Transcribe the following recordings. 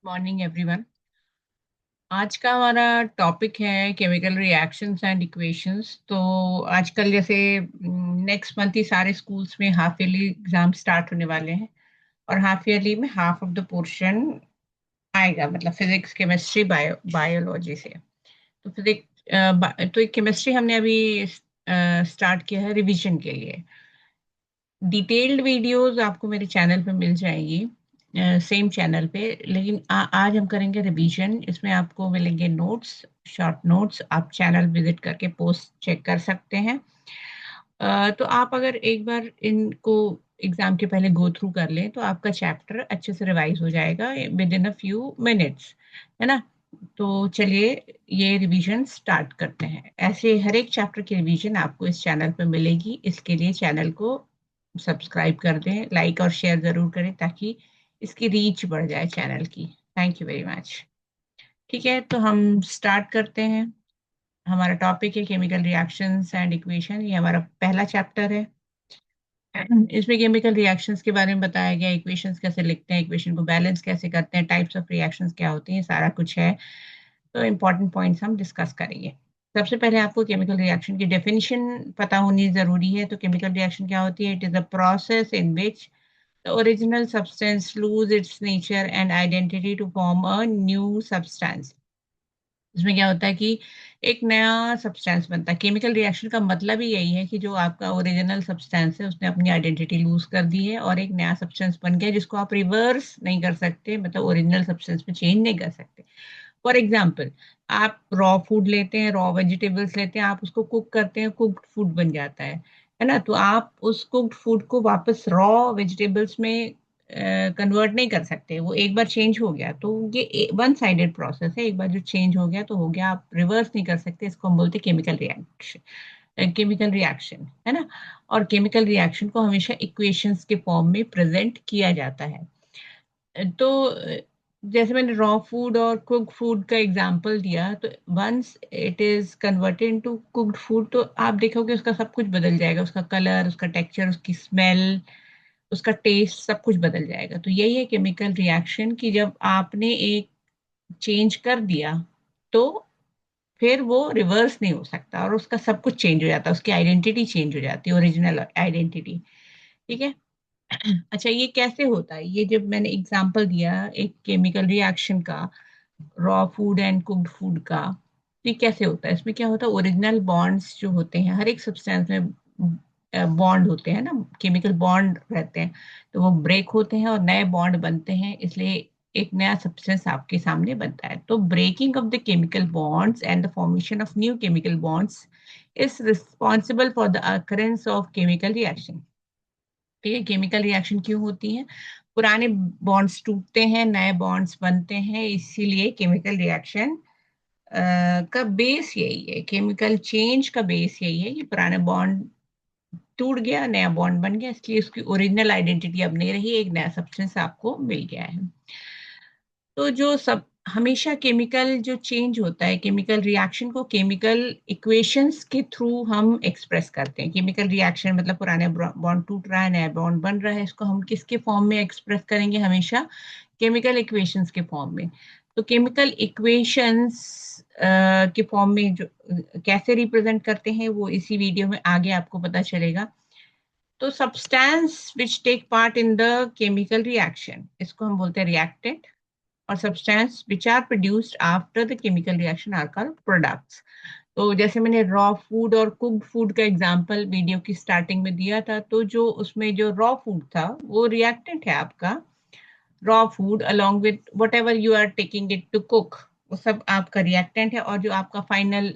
Morning everyone. आज का हमारा टॉपिक है केमिकल रिएक्शंस एंड इक्वेशंस। तो आजकल जैसे नेक्स्ट मंथ ही सारे स्कूल्स में हाफ ईयरली एग्जाम स्टार्ट होने वाले हैं और हाफ ईयरली में हाफ ऑफ द पोर्शन आएगा, मतलब फिजिक्स केमिस्ट्री बायोलॉजी से। तो फिजिक्स तो केमिस्ट्री हमने अभी स्टार्ट किया है रिवीजन के लिए। डिटेल्ड वीडियोस आपको मेरे चैनल पे मिल जाएंगी, सेम चैनल पे। लेकिन आज हम करेंगे रिवीजन। इसमें आपको मिलेंगे नोट्स, शॉर्ट नोट्स। आप चैनल विजिट करके पोस्ट चेक कर सकते हैं। तो आप अगर एक बार इनको एग्जाम के पहले गो थ्रू कर लें तो आपका चैप्टर अच्छे से रिवाइज हो जाएगा with in a few minutes, है ना। तो चलिए ये रिवीजन स्टार्ट करते हैं। ऐसे हर एक चैप्टर की रिवीजन आपको इस चैनल पे मिलेगी। इसके लिए चैनल को सब्सक्राइब कर दें, लाइक और शेयर जरूर करें ताकि इसकी रीच बढ़ जाए चैनल की। Thank you very much. ठीक है, तो हम स्टार्ट करते हैं। हमारा टॉपिक है केमिकल रिएक्शंस एंड इक्वेशन। ये हमारा पहला चैप्टर है। इसमें केमिकल रिएक्शंस के बारे में बताया गया, इक्वेशंस कैसे लिखते हैं, इक्वेशन को बैलेंस कैसे करते हैं, टाइप्स ऑफ रिएक्शंस क्या होती हैं, सारा कुछ है। तो इम्पोर्टेंट पॉइंट्स हम डिस्कस करेंगे। सबसे पहले आपको केमिकल रिएक्शन की डेफिनेशन पता होनी जरूरी है। तो केमिकल रिएक्शन क्या होती है? It is a process in which the original substance lose its nature and identity to form a new substance। इसमें क्या होता है कि एक नया सब्सटेंस बनता है। केमिकल रिएक्शन का मतलब ही यही है कि जो आपका ओरिजिनल सब्सटेंस है उसने अपनी आइडेंटिटी लूज कर दी है और एक नया सब्सटेंस बन गया जिसको आप रिवर्स नहीं कर सकते, मतलब ओरिजिनल सब्सटेंस में चेंज नहीं कर सकते। फॉर एग्जाम्पल, आप रॉ फूड लेते हैं, रॉ वेजिटेबल्स लेते हैं, आप उसको कुक करते हैं, कुक्ड फूड बन जाता है ना। तो आप उस कुक्ड फूड को वापस रॉ वेजिटेबल्स में कन्वर्ट नहीं कर सकते। वो एक बार चेंज हो गया तो ये वन साइडेड प्रोसेस है। एक बार जो चेंज हो गया तो हो गया, आप रिवर्स नहीं कर सकते। इसको हम बोलते हैं केमिकल रिएक्शन, केमिकल रिएक्शन, है ना। और केमिकल रिएक्शन को हमेशा इक्वेशंस के फॉर्म में प्रेजेंट किया जाता है। तो जैसे मैंने रॉ फूड और कुक्ड फूड का एग्जांपल दिया, तो once it is converted into cooked food तो आप देखोगे उसका सब कुछ बदल जाएगा। उसका कलर, उसका टेक्सचर, उसकी स्मेल, उसका टेस्ट, सब कुछ बदल जाएगा। तो यही है केमिकल रिएक्शन कि जब आपने एक चेंज कर दिया तो फिर वो रिवर्स नहीं हो सकता और उसका सब कुछ चेंज हो जाता है, उसकी आइडेंटिटी चेंज हो जाती है, ओरिजिनल आइडेंटिटी। ठीक है। अच्छा, ये कैसे होता है? ये जब मैंने एग्जांपल दिया एक केमिकल रिएक्शन का, raw food and cooked food का, तो ये कैसे होता है? इसमें क्या होता है, ओरिजिनल बॉन्ड्स जो होते हैं हर एक सब्सटेंस में, बॉन्ड होते हैं ना, केमिकल बॉन्ड रहते हैं, तो वो ब्रेक होते हैं और नए बॉन्ड बनते हैं, इसलिए एक नया सब्सटेंस आपके सामने बनता है। तो breaking of the chemical bonds and the formation of new chemical bonds is responsible for the occurrence of chemical reaction. ठीक है, केमिकल रिएक्शन क्यों होती है? पुराने बॉन्ड्स टूटते हैं, नए बॉन्ड्स बनते हैं, इसीलिए केमिकल रिएक्शन का बेस यही है। केमिकल चेंज का बेस यही है कि पुराने बॉन्ड टूट गया, नया बॉन्ड बन गया, इसलिए उसकी ओरिजिनल आइडेंटिटी अब नहीं रही, एक नया सब्सटेंस आपको मिल गया है। तो जो सब हमेशा केमिकल जो चेंज होता है, केमिकल रिएक्शन को केमिकल इक्वेशंस के थ्रू हम एक्सप्रेस करते हैं। केमिकल रिएक्शन मतलब पुराने बॉन्ड टूट रहा है, नया बॉन्ड बन रहा है, इसको हम किसके फॉर्म में एक्सप्रेस करेंगे? हमेशा केमिकल इक्वेशंस के फॉर्म में। तो केमिकल इक्वेशंस के फॉर्म में जो कैसे रिप्रेजेंट करते हैं वो इसी वीडियो में आगे आपको पता चलेगा। तो substance which take part in the chemical reaction, इसको हम बोलते हैं रिएक्टेंट। और substance which are produced after the chemical reaction are called products. तो जैसे मैंने रॉ फूड और कुक्ड फूड का एग्जांपल वीडियो की स्टार्टिंग में दिया था, तो जो उसमें जो रॉ फूड था वो रिएक्टेंट है आपका। Raw food along with whatever you are taking it to cook, वो सब आपका रिएक्टेंट है। और जो आपका फाइनल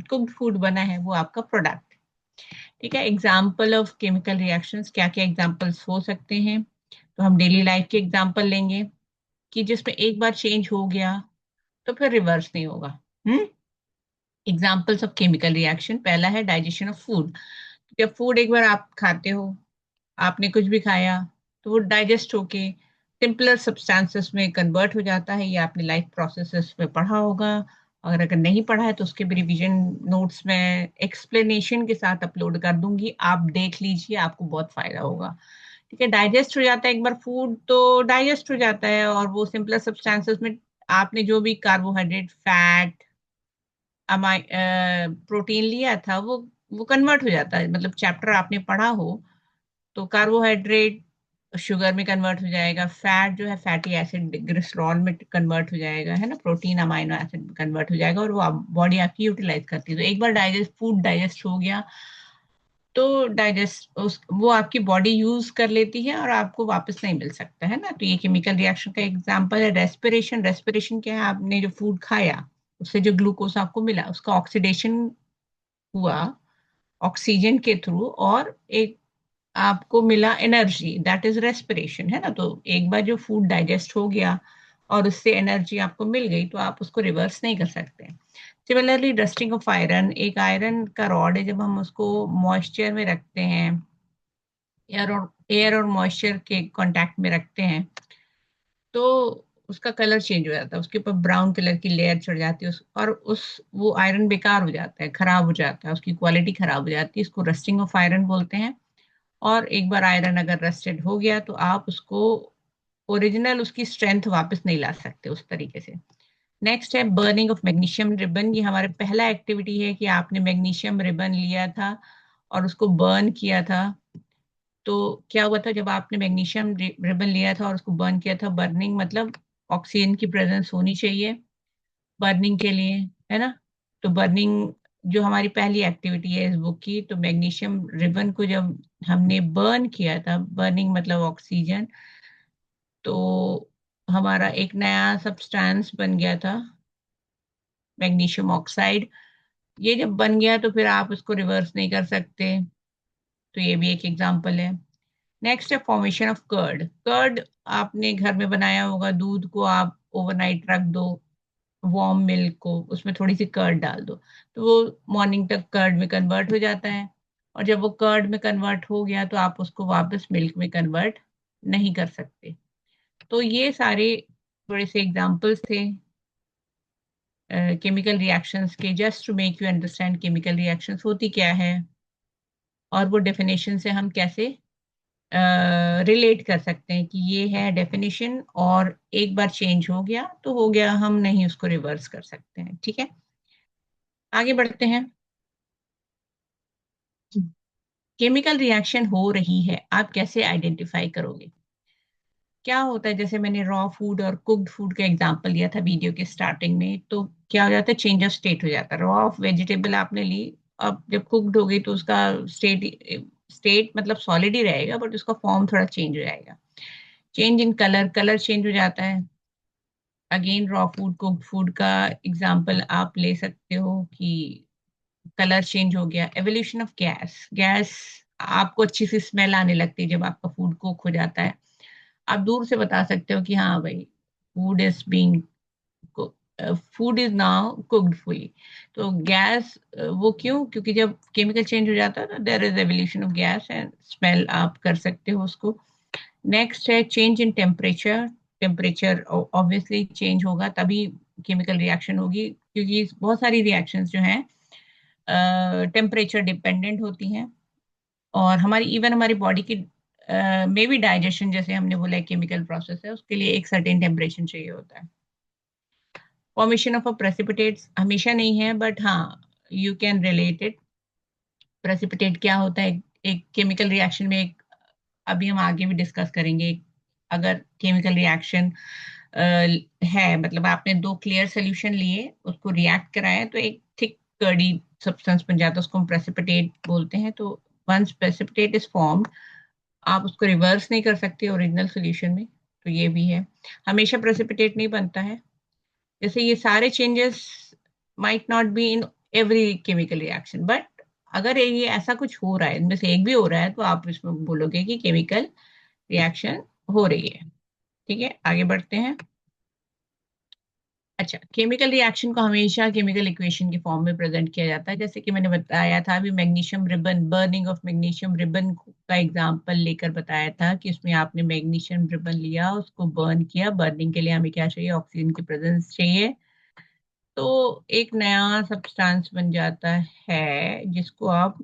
कुक्ड फूड बना है वो आपका प्रोडक्ट। ठीक है। एग्जाम्पल ऑफ केमिकल रिएक्शंस, क्या क्या एग्जाम्पल्स हो सकते हैं? तो हम डेली लाइफ के एग्जाम्पल लेंगे कि जिसमें एक बार चेंज हो गया तो फिर रिवर्स नहीं होगा। हम्म। एग्जाम्पल्स ऑफ केमिकल रिएक्शन, पहला है डाइजेशन ऑफ फूड। जब फूड एक बार आप खाते हो, आपने कुछ भी खाया, तो वो डाइजेस्ट होके सिंपलर सब्सटेंसेस में कन्वर्ट हो जाता है। ये आपने लाइफ प्रोसेसेस में पढ़ा होगा। और अगर नहीं पढ़ा है तो उसके भी रिवीजन नोट्स में एक्सप्लेनेशन के साथ अपलोड कर दूंगी, आप देख लीजिए, आपको बहुत फायदा होगा। ठीक है, डाइजेस्ट हो जाता है एक बार फूड तो डाइजेस्ट हो जाता है, और वो सिंपलर सब्सटेंसेस में आपने जो भी कार्बोहाइड्रेट, फैट, अमाइ प्रोटीन लिया था, वो कन्वर्ट हो जाता है। मतलब चैप्टर आपने पढ़ा हो तो कार्बोहाइड्रेट शुगर में कन्वर्ट हो जाएगा, फैट जो है फैटी एसिड ग्लिसरॉल में कन्वर्ट हो जाएगा, है ना, प्रोटीन अमाइनो एसिड में कन्वर्ट हो जाएगा, और वो बॉडी आपकी यूटिलाइज करती है। तो एक बार डाइजेस्ट फूड डाइजेस्ट हो गया तो डाइजेस्ट उस वो आपकी बॉडी यूज कर लेती है और आपको वापस नहीं मिल सकता, है ना। तो ये केमिकल रिएक्शन का एग्जांपल है। रेस्पिरेशन, रेस्पिरेशन क्या है, आपने जो फूड खाया उससे जो ग्लूकोज आपको मिला उसका ऑक्सीडेशन हुआ ऑक्सीजन के थ्रू, और एक आपको मिला एनर्जी, दैट इज रेस्पिरेशन, है ना। तो एक बार जो फूड डाइजेस्ट हो गया और उससे एनर्जी आपको मिल गई तो आप उसको रिवर्स नहीं कर सकते। सिमिलरली डस्टिंग ऑफ आयरन, एक आयरन का रॉड है, जब हम उसको मॉइस्चर में रखते हैं, एयर और मॉइस्चर के कांटेक्ट में रखते हैं, तो उसका कलर चेंज हो जाता है, उसके ऊपर ब्राउन कलर की लेयर चढ़ जाती है और उस वो आयरन बेकार हो जाता है, खराब हो जाता है, उसकी क्वालिटी खराब हो जाती है। इसको रस्टिंग ऑफ आयरन बोलते हैं। और एक बार आयरन अगर रस्टेड हो गया तो आप उसको ओरिजिनल उसकी स्ट्रेंथ वापस नहीं ला सकते उस तरीके से। नेक्स्ट है बर्निंग ऑफ मैग्नीशियम रिबन। ये हमारे पहला एक्टिविटी है कि आपने मैग्नीशियम रिबन लिया था और उसको बर्न किया था। तो क्या हुआ था, जब आपने मैग्नीशियम रिबन लिया था और उसको बर्न किया था, बर्निंग मतलब ऑक्सीजन की प्रेजेंस होनी चाहिए बर्निंग के लिए, है ना। तो बर्निंग जो हमारी पहली एक्टिविटी है इस बुक की, तो मैग्नीशियम रिबन को जब हमने बर्न किया था, बर्निंग मतलब ऑक्सीजन, तो हमारा एक नया सब्सटेंस बन गया था, मैग्नीशियम ऑक्साइड। ये जब बन गया तो फिर आप उसको रिवर्स नहीं कर सकते। तो ये भी एक एग्जांपल है। नेक्स्ट है फॉर्मेशन ऑफ कर्ड। कर्ड आपने घर में बनाया होगा, दूध को आप ओवरनाइट रख दो, वार्म मिल्क को, उसमें थोड़ी सी कर्ड डाल दो, तो वो मॉर्निंग तक कर्ड में कन्वर्ट हो जाता है। और जब वो कर्ड में कन्वर्ट हो गया तो आप उसको वापस मिल्क में कन्वर्ट नहीं कर सकते। तो ये सारे थोड़े से एग्जांपल्स थे केमिकल रिएक्शंस के, just to make you understand chemical reactions होती क्या है, और वो डेफिनेशन से हम कैसे रिलेट कर सकते हैं कि ये है डेफिनेशन, और एक बार चेंज हो गया तो हो गया, हम नहीं उसको रिवर्स कर सकते हैं। ठीक है, आगे बढ़ते हैं। केमिकल रिएक्शन हो रही है, आप कैसे आइडेंटिफाई करोगे? क्या होता है, जैसे मैंने रॉ फूड और कुक्ड फूड का एग्जांपल दिया था वीडियो के स्टार्टिंग में, तो क्या हो जाता है, चेंज ऑफ स्टेट हो जाता है। रॉ वेजिटेबल आपने ली, अब जब कुक्ड हो गई तो उसका स्टेट स्टेट मतलब सॉलिड ही रहेगा, बट उसका फॉर्म थोड़ा चेंज हो जाएगा। Change in colour, colour change हो जाता है। Again raw food cooked food का एग्जांपल आप ले सकते हो कि कलर चेंज हो गया। एवोल्यूशन ऑफ गैस, गैस आपको अच्छी सी स्मेल आने लगती है जब आपका फूड कुक हो जाता है, आप दूर से बता सकते हो कि हाँ भाई, food is being food is now cooked fully. तो गैस, वो क्यों, क्योंकि जब केमिकल चेंज हो जाता है तो there is evolution of gas and smell आप कर सकते हो उसको। नेक्स्ट है change in temperature. Temperature obviously change होगा तभी केमिकल रिएक्शन होगी, क्योंकि बहुत सारी रिएक्शंस जो हैं टेम्परेचर डिपेंडेंट होती हैं। और हमारी इवन हमारी बॉडी की में भी डाइजेशन, जैसे हमने बोला केमिकल प्रोसेस है, उसके लिए एक सर्टेन टेम्परेचर चाहिए होता है। फॉर्मेशन ऑफ अ प्रेसिपिटेट्स हमेशा नहीं है, बट हाँ, you can relate it. Precipitate क्या होता है, एक केमिकल रिएक्शन में एक, अभी हम आगे भी डिस्कस करेंगे, अगर केमिकल रिएक्शन है, मतलब आपने दो क्लियर सोल्यूशन लिए, उसको रिएक्ट कराया तो एक थिक कर्डी सब्सटेंस बन जाता है, उसको हम प्रेसिपिटेट बोलते हैं। तो वंस प्रेसिपिटेट इज फॉर्म्ड, आप उसको रिवर्स नहीं कर सकते ओरिजिनल सोल्यूशन में। तो ये भी है, हमेशा प्रेसिपिटेट नहीं बनता है। जैसे ये सारे changes might not be in every chemical reaction, but अगर ये ऐसा कुछ हो रहा है, इनमें से एक भी हो रहा है, तो आप इसमें बोलोगे कि केमिकल रिएक्शन हो रही है। ठीक है, आगे बढ़ते हैं। अच्छा, केमिकल रिएक्शन को हमेशा केमिकल इक्वेशन के फॉर्म में प्रेजेंट किया जाता है, जैसे कि मैंने बताया था अभी magnesium ribbon, burning of magnesium ribbon का एग्जांपल लेकर बताया था कि उसमें आपने मैग्नीशियम रिबन लिया, उसको बर्न किया, बर्निंग के लिए हमें क्या चाहिए, ऑक्सीजन की प्रेजेंस चाहिए, तो एक नया सब्सटेंस बन जाता है जिसको आप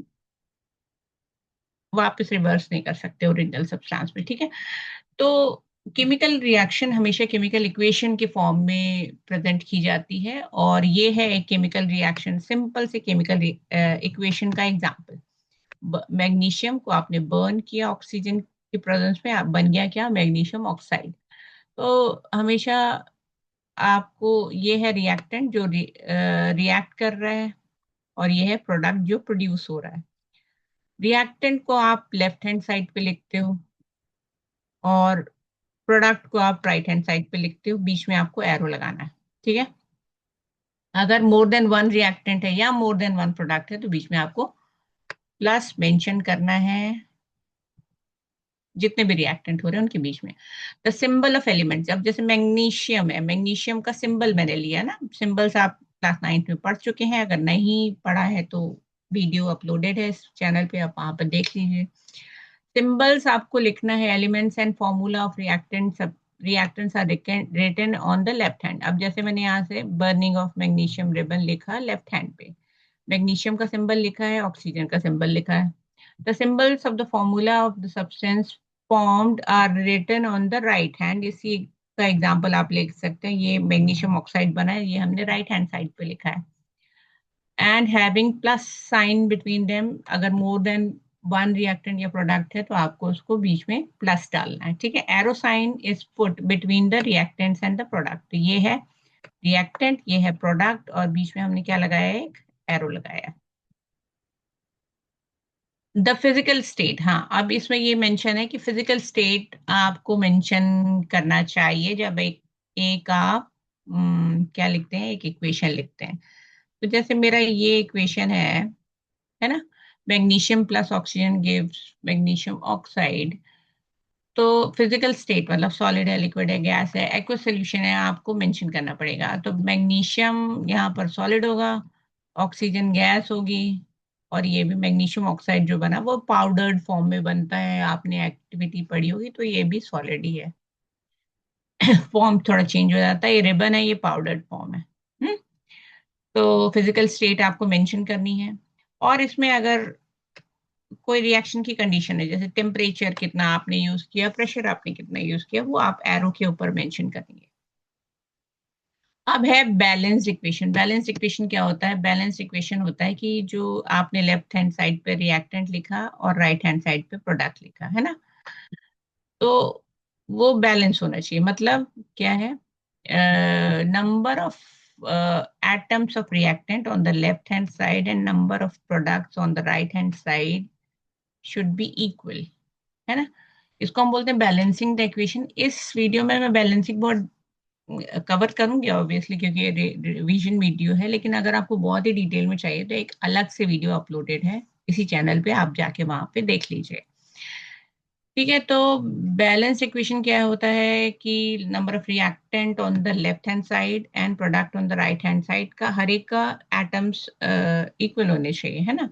वापस रिवर्स नहीं कर सकते ओरिजिनल सब्सटेंस में, ठीक है। तो केमिकल रिएक्शन हमेशा केमिकल इक्वेशन के फॉर्म में प्रेजेंट की जाती है, और ये है एक केमिकल रिएक्शन, सिंपल से केमिकल इक्वेशन का एग्जांपल। मैग्नीशियम को आपने बर्न किया ऑक्सीजन के प्रेजेंस में, आप बन गया क्या, मैग्नीशियम ऑक्साइड। तो हमेशा आपको ये है रिएक्टेंट जो रिएक्ट कर रहा है, और ये है प्रोडक्ट जो प्रोड्यूस हो रहा है। रिएक्टेंट को आप लेफ्ट हैंड साइड पे लिखते हो, और प्रोडक्ट को आप राइट हैंड साइड पे लिखते हो, बीच में आपको एरो लगाना है, ठीक है। अगर मोर देन वन रिएक्टेंट है या मोर देन वन प्रोडक्ट है तो बीच में आपको प्लस मेंशन करना है, जितने भी रिएक्टेंट हो रहे हैं उनके बीच में। द सिंबल ऑफ एलिमेंट्स, अब जैसे मैग्नीशियम है, मैग्नीशियम का सिंबल मैंने लिया ना, सिंबल्स आप क्लास 9 में पढ़ चुके हैं, अगर नहीं पढ़ा है तो वीडियो अपलोडेड है इस चैनल पे, आप वहां पर देख लीजिए। सिंबल्स आपको लिखना है, elements and formula of reactants are written on the left hand. अब जैसे मैंने यहाँ से बर्निंग ऑफ मैग्नीशियम रिबन लिखा लेफ्ट हैंड पे, मैग्नीशियम का सिंबल लिखा है, ऑक्सीजन का सिंबल लिखा है। The symbols of the formula of the substance formed are written on the right hand. इसी का एग्जांपल आप लिख सकते हैं, ये मैग्नीशियम ऑक्साइड बना है, ये हमने राइट हैंड साइड पे लिखा है। And having plus sign between them, अगर मोर देन वन रिएक्टेंट या प्रोडक्ट है तो आपको उसको बीच में प्लस डालना है, ठीक है। Arrow sign is put between the reactants and the product. तो ये है रिएक्टेंट, ये है प्रोडक्ट, और बीच में हमने क्या लगाया है, एक एरो लगाया है। द फिजिकल स्टेट, हाँ, अब इसमें ये मेंशन है कि फिजिकल स्टेट आपको मेंशन करना चाहिए जब एक आप क्या लिखते हैं, एक इक्वेशन लिखते हैं। तो जैसे मेरा ये इक्वेशन है ना, magnesium plus oxygen gives magnesium oxide. तो फिजिकल स्टेट मतलब सॉलिड है, लिक्विड है, गैस है, एक्वस सॉल्यूशन है, आपको मेंशन करना पड़ेगा। तो मैग्नीशियम यहाँ पर सॉलिड होगा, ऑक्सीजन गैस होगी, और ये भी मैग्नीशियम ऑक्साइड जो बना वो पाउडर्ड फॉर्म में बनता है, आपने एक्टिविटी पढ़ी होगी, तो ये भी सॉलिड ही है। फॉर्म थोड़ा चेंज हो जाता है, ये रिबन है, ये पाउडर्ड फॉर्म है। हम्म। तो फिजिकल स्टेट आपको मेंशन करनी है। और इसमें अगर कोई रिएक्शन की कंडीशन है, जैसे टेम्परेचर कितना आपने यूज किया, प्रेशर आपने कितना यूज किया, वो आप एरो के ऊपर मेंशन करेंगे। अब है बैलेंस्ड इक्वेशन। बैलेंस्ड इक्वेशन क्या होता है, बैलेंस्ड इक्वेशन होता है कि जो आपने लेफ्ट हैंड साइड पे रिएक्टेंट लिखा और राइट हैंड साइड पे प्रोडक्ट लिखा है ना, तो वो बैलेंस होना चाहिए। मतलब क्या है, number of atoms of reactant on the left hand side and number of products on the right hand side should be equal, है ना। इसको हम बोलते हैं बैलेंसिंग द इक्वेशन। इस वीडियो में मैं बैलेंसिंग बहुत कवर करूंगी ऑब्वियसली, क्योंकि ये रिवीजन वीडियो है, लेकिन अगर आपको बहुत ही डिटेल में चाहिए तो एक अलग से वीडियो अपलोडेड है इसी चैनल पे, आप जाके वहां पे देख लीजिए, ठीक है। तो बैलेंस इक्वेशन क्या होता है कि number of reactant on the left hand side and product on the right hand side का हर एक का एटम्स इक्वल होने चाहिए, है ना।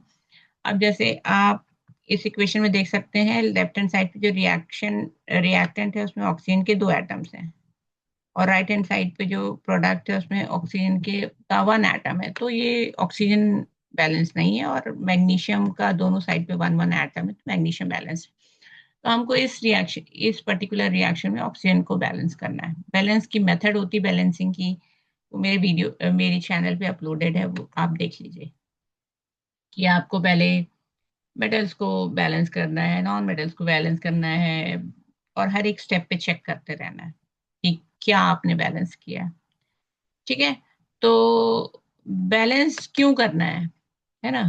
अब जैसे आप इस इक्वेशन में देख सकते हैं, लेफ्ट हैंड साइड पे जो रिएक्टेंट है उसमें ऑक्सीजन के दो एटम्स हैं, और राइट हैंड साइड पे जो प्रोडक्ट है उसमें ऑक्सीजन के का वन एटम है। तो ये ऑक्सीजन बैलेंस नहीं है, और मैग्नीशियम का दोनों साइड पे वन वन एटम है, तो मैग्नीशियम बैलेंस। तो हमको इस पर्टिकुलर रिएक्शन में ऑक्सीजन को बैलेंस करना है। बैलेंस की मेथड होती है बैलेंसिंग की, वो मेरे वीडियो मेरे चैनल पे अपलोडेड है, वो आप देख लीजिए कि आपको पहले मेटल्स को बैलेंस करना है, नॉन मेटल्स को बैलेंस करना है, और हर एक स्टेप पे चेक करते रहना है कि क्या आपने बैलेंस किया, ठीक है। तो बैलेंस क्यों करना है ना,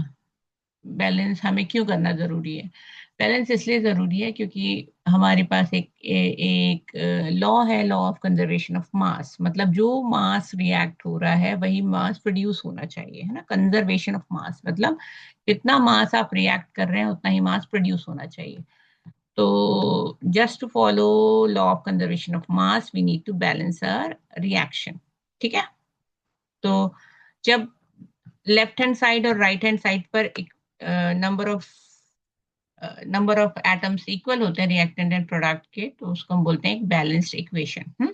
बैलेंस हमें क्यों करना जरूरी है। बैलेंस इसलिए जरूरी है क्योंकि हमारे पास एक लॉ है, लॉ ऑफ कंजर्वेशन ऑफ मास। मतलब जो मास रिएक्ट हो रहा है वही मास प्रोड्यूस होना चाहिए, है ना। कंजर्वेशन ऑफ मास मतलब जितना मास आप रिएक्ट कर रहे हैं उतना ही मास प्रोड्यूस होना चाहिए। तो just to follow law of conservation of mass we need to balance our reaction, ठीक है। तो जब लेफ्ट हैंड साइड और राइट हैंड साइड पर नंबर ऑफ एटम्स इक्वल होते हैं रिएक्टेंट एंड प्रोडक्ट के, तो उसको हम बोलते हैं एक बैलेंस्ड इक्वेशन।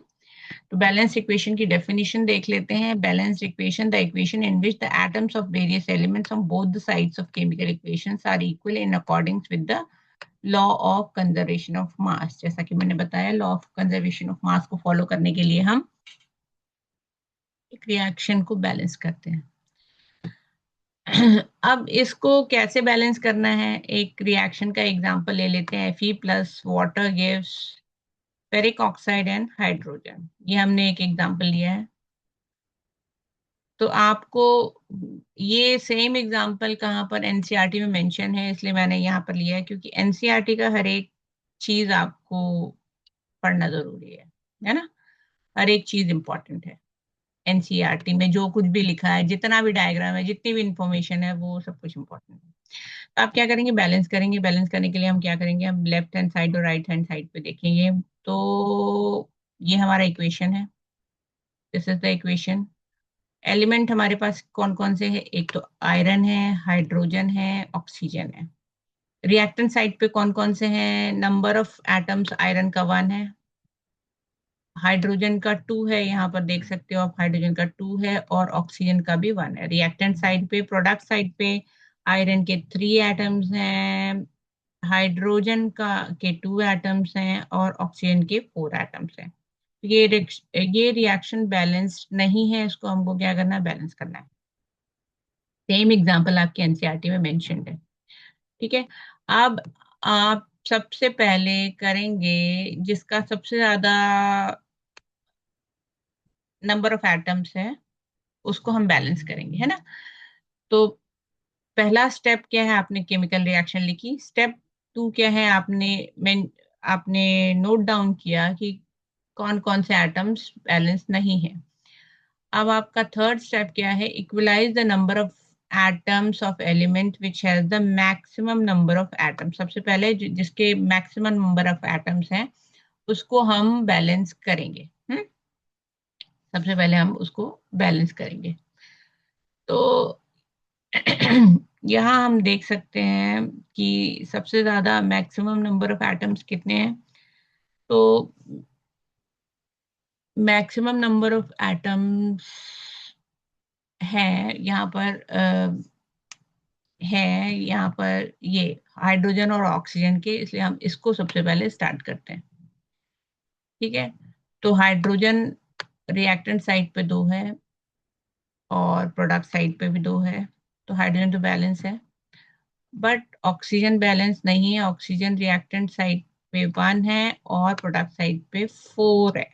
तो बैलेंस्ड इक्वेशन की डेफिनेशन देख लेते हैं। Balanced equation, the equation in which the atoms of various elements on both the sides of chemical equations are equal in according with the law of conservation of mass. जैसा कि मैंने बताया, law of conservation of mass को follow करने के लिए हम एक रिएक्शन को बैलेंस करते हैं। अब इसको कैसे बैलेंस करना है, एक रिएक्शन का एग्जांपल ले लेते हैं। Fe plus water gives ferric oxide and hydrogen. ये हमने एक एग्जांपल लिया है। तो आपको ये सेम एग्जांपल कहाँ पर एनसीईआरटी में मेंशन है, इसलिए मैंने यहाँ पर लिया है, क्योंकि एनसीईआरटी का हर एक चीज आपको पढ़ना जरूरी है ना। हर एक चीज इंपॉर्टेंट है। एनसीईआरटी में जो कुछ भी लिखा है, जितना भी डायग्राम है, जितनी भी इंफॉर्मेशन है, वो सब कुछ इंपॉर्टेंट है। तो आप क्या करेंगे, बैलेंस करेंगे। बैलेंस करने के लिए हम क्या करेंगे, हम लेफ्ट हैंड साइड और राइट हैंड साइड पे देखेंगे। तो ये हमारा इक्वेशन है। This is the equation. Element हमारे पास कौन कौन से है, एक तो आयरन है, हाइड्रोजन है, ऑक्सीजन है। रिएक्टेंट साइड पे कौन कौन से हैं, नंबर ऑफ एटम्स आयरन का 1 है, हाइड्रोजन का 2 है, यहाँ पर देख सकते हो आप, हाइड्रोजन का 2 है, और ऑक्सीजन का भी 1 है। रिएक्टेंट साइड पे, प्रोडक्ट साइड पे आयरन के 3 एटम्स हैं, हाइड्रोजन का के 2 एटम्स हैं, और ऑक्सीजन के 4 एटम्स हैं। ये रिएक्शन बैलेंस्ड नहीं है, इसको हमको क्या करना है, बैलेंस करना है। सेम एग्जांपल आपके एनसीईआरटी में मेंशन्ड है। ठीक है। अब आप सबसे पहले करेंगे जिसका सबसे ज्यादा नंबर ऑफ एटम्स है, उसको हम बैलेंस करेंगे, है ना। तो पहला स्टेप क्या है, आपने केमिकल रिएक्शन लिखी। स्टेप 2 क्या है, आपने नोट डाउन किया कि कौन कौन से एटम्स बैलेंस नहीं है। अब आपका थर्ड स्टेप क्या है, equalise the number of atoms of element which has the maximum number of atoms. सबसे पहले जिसके मैक्सिमम नंबर ऑफ एटम्स हैं, उसको हम बैलेंस करेंगे। सबसे पहले हम उसको बैलेंस करेंगे। तो यहाँ हम देख सकते हैं कि सबसे ज्यादा मैक्सिमम नंबर ऑफ एटम्स कितने हैं। तो मैक्सिमम नंबर ऑफ एटम्स है यहाँ पर, है यहाँ पर ये हाइड्रोजन और ऑक्सीजन के, इसलिए हम इसको सबसे पहले स्टार्ट करते हैं। ठीक है। तो हाइड्रोजन रिएक्टेंट साइड पे 2 है, और प्रोडक्ट साइड पे भी 2 है। तो हाइड्रोजन तो बैलेंस है, बट ऑक्सीजन बैलेंस नहीं है। ऑक्सीजन रिएक्टेंट साइड पे 1 है, और प्रोडक्ट साइड पे 4 है।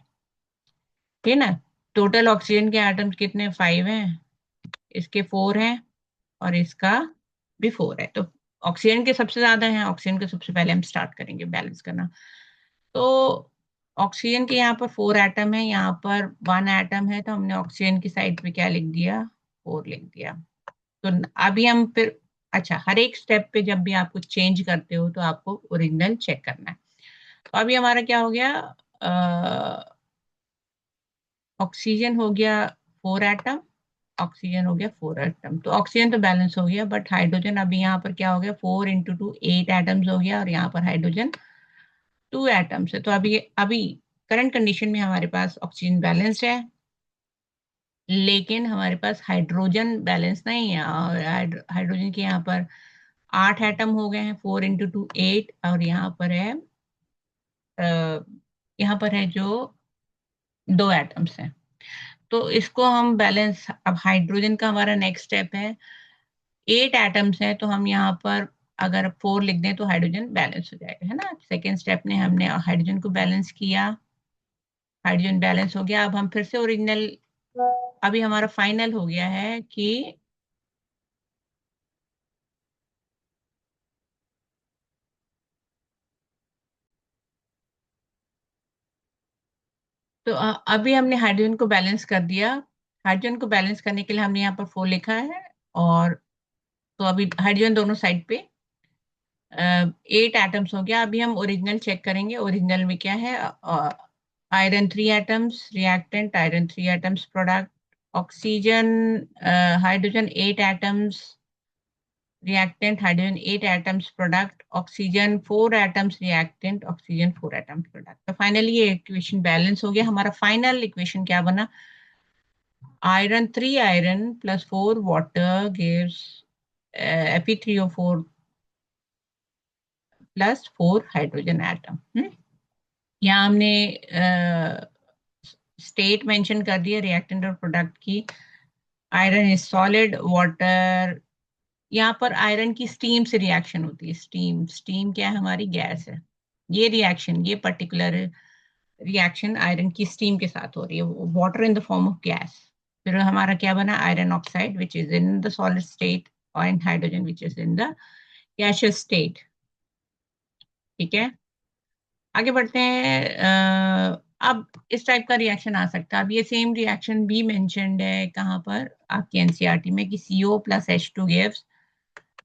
ठीक है ना। टोटल ऑक्सीजन के एटम्स कितने, 5 हैं, इसके 4 हैं, और इसका भी 4 है। तो ऑक्सीजन के सबसे ज्यादा है, ऑक्सीजन के सबसे पहले हम स्टार्ट करेंगे बैलेंस करना। तो ऑक्सीजन के यहाँ पर 4 एटम है, यहाँ पर 1 एटम है, तो हमने ऑक्सीजन की साइड पे क्या लिख दिया, 4 लिख दिया। तो अभी हम फिर, अच्छा, हर एक स्टेप पे जब भी आप कुछ चेंज करते हो तो आपको ओरिजिनल चेक करना है। तो अभी हमारा क्या हो गया, ऑक्सीजन हो गया 4 एटम, ऑक्सीजन हो गया 4 एटम। तो ऑक्सीजन तो बैलेंस हो गया, बट हाइड्रोजन अभी यहाँ पर क्या हो गया, 4 इंटू 2 8 एटम्स हो गया, और यहाँ पर हाइड्रोजन 2 एटम्स है। तो अभी अभी करंट कंडीशन में हमारे पास ऑक्सीजन बैलेंस्ड है, लेकिन हमारे पास हाइड्रोजन बैलेंस नहीं है। और हाइड्रोजन के यहाँ पर 8 एटम हो गए हैं, 4 इंटू 2 8, और यहाँ पर है, अ, यहाँ पर है जो 2 एटम्स हैं। तो इसको हम बैलेंस, अब हाइड्रोजन का हमारा नेक्स्ट स्टेप है, 8 एटम्स हैं, तो हम यहाँ पर अगर 4 लिख दें तो हाइड्रोजन बैलेंस हो जाएगा, है ना। सेकेंड स्टेप ने हमने हाइड्रोजन को बैलेंस किया, हाइड्रोजन बैलेंस हो गया। अब हम फिर से ओरिजिनल, अभी हमारा फाइनल हो गया है कि, तो अभी हमने हाइड्रोजन को बैलेंस कर दिया। हाइड्रोजन को बैलेंस करने के लिए हमने यहाँ पर 4 लिखा है, और तो अभी हाइड्रोजन दोनों साइड पे 8 एटम्स हो गया। अभी हम ओरिजिनल चेक करेंगे। ओरिजिनल में क्या है, iron 3 atoms reactant, iron 3 atoms product, oxygen, hydrogen 8 atoms reactant, hydrogen 8 atoms product, oxygen 4 atoms reactant, oxygen 4 atoms product. तो फाइनली ये इक्वेशन बैलेंस हो गया। हमारा फाइनल इक्वेशन क्या बना, iron 3 iron plus 4 water gives Fe3O4 plus 4 hydrogen atom. यहाँ हमने state mention कर दिया रिएक्टेंट और प्रोडक्ट की। आयरन इज सॉलिड, वाटर, यहाँ पर आयरन की स्टीम से रिएक्शन होती है। स्टीम, स्टीम क्या है, हमारी गैस है। ये रिएक्शन, ये पर्टिकुलर रिएक्शन आयरन की स्टीम के साथ हो रही है, water in the form of gas. फिर हमारा क्या बना, iron oxide which is in the solid state और hydrogen which is in the gaseous state. ठीक है, आगे बढ़ते हैं। अब इस टाइप का रिएक्शन आ सकता है। अब ये सेम रिएक्शन भी मेंशन्ड है कहाँ पर, आपके एनसीईआरटी में, कि CO plus H2 gives